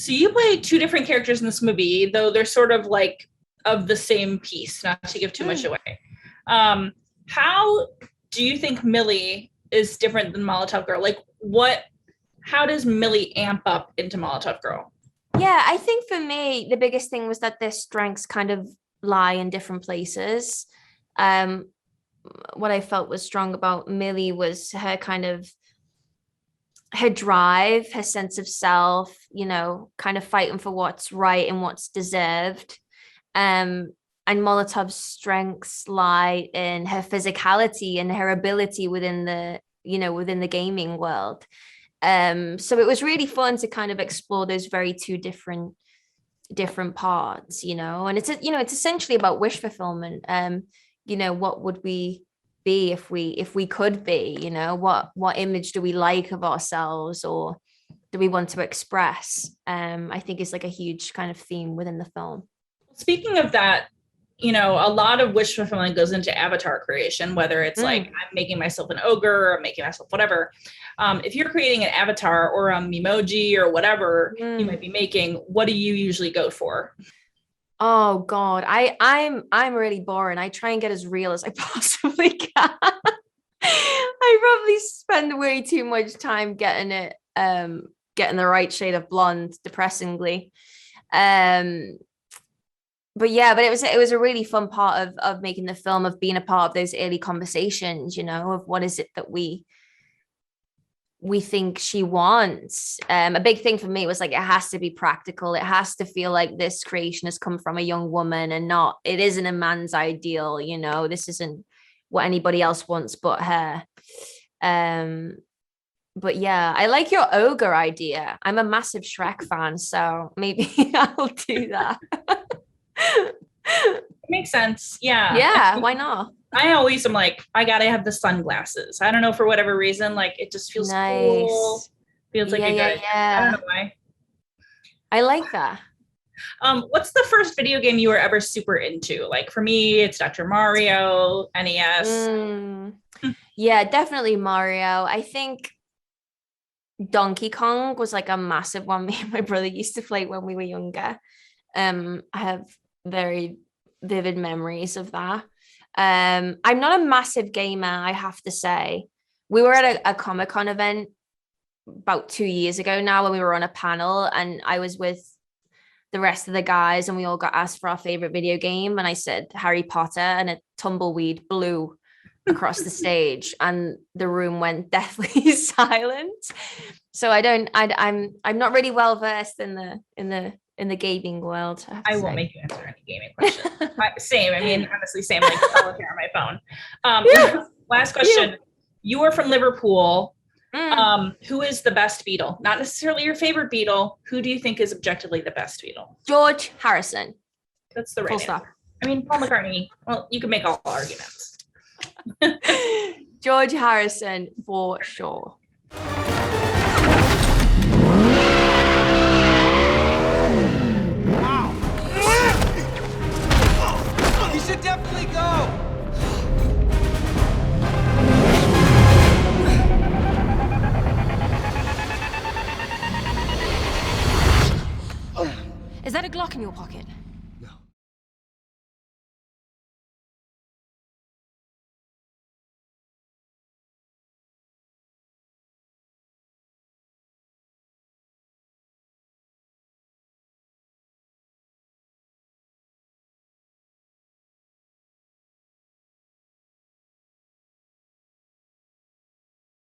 So you play two different characters in this movie, though they're sort of like of the same piece, not to give too much away. How do you think Millie is different than Molotov Girl? Like how does Millie amp up into Molotov Girl? Yeah, I think for me, the biggest thing was that their strengths kind of lie in different places. What I felt was strong about Millie was her kind of her drive, her sense of self, kind of fighting for what's right and what's deserved. And Molotov's strengths lie in her physicality and her ability within the gaming world. So it was really fun to kind of explore those very two different parts, and it's essentially about wish fulfillment. What would we be if we could be, what image do we like of ourselves, or do we want to express? I think it's like a huge kind of theme within the film. Speaking of that, a lot of wish fulfillment goes into avatar creation, whether it's like I'm making myself an ogre or I'm making myself whatever. If you're creating an avatar or a memoji or whatever you might be making, what do you usually go for? Oh God, I'm really boring. I try and get as real as I possibly can. I probably spend way too much time getting the right shade of blonde, depressingly. But it was a really fun part of making the film, of being a part of those early conversations, of what is it that we think she wants. A big thing for me was like, it has to be practical. It has to feel like this creation has come from a young woman and it isn't a man's ideal. This isn't what anybody else wants but her. But yeah, I like your ogre idea. I'm a massive Shrek fan, so maybe I'll do that. It makes sense. Yeah, why not? I always am like, I gotta have the sunglasses. I don't know, for whatever reason, like it just feels nice. Cool. Feels like a good. I don't know why. I like that. What's the first video game you were ever super into? Like for me, it's Dr. Mario, NES. Yeah, definitely Mario. I think Donkey Kong was like a massive one. Me and my brother used to play when we were younger. I have very vivid memories of that. I'm not a massive gamer, I have to say. We were at a Comic-Con event about 2 years ago now, when we were on a panel, and I was with the rest of the guys, and we all got asked for our favorite video game, and I said Harry Potter, and a tumbleweed blew across the stage and the room went deathly silent. So I'm not really well versed in the gaming world. I won't make you answer any gaming questions. Same. I mean, honestly, same. Like solitaire on my phone. Last question. Yeah. You are from Liverpool. Who is the best Beatle? Not necessarily your favorite Beatle. Who do you think is objectively the best Beatle? George Harrison. That's the right answer. I mean, Paul McCartney. Well, you can make all arguments. George Harrison for sure. You should definitely go. Is that a Glock in your pocket?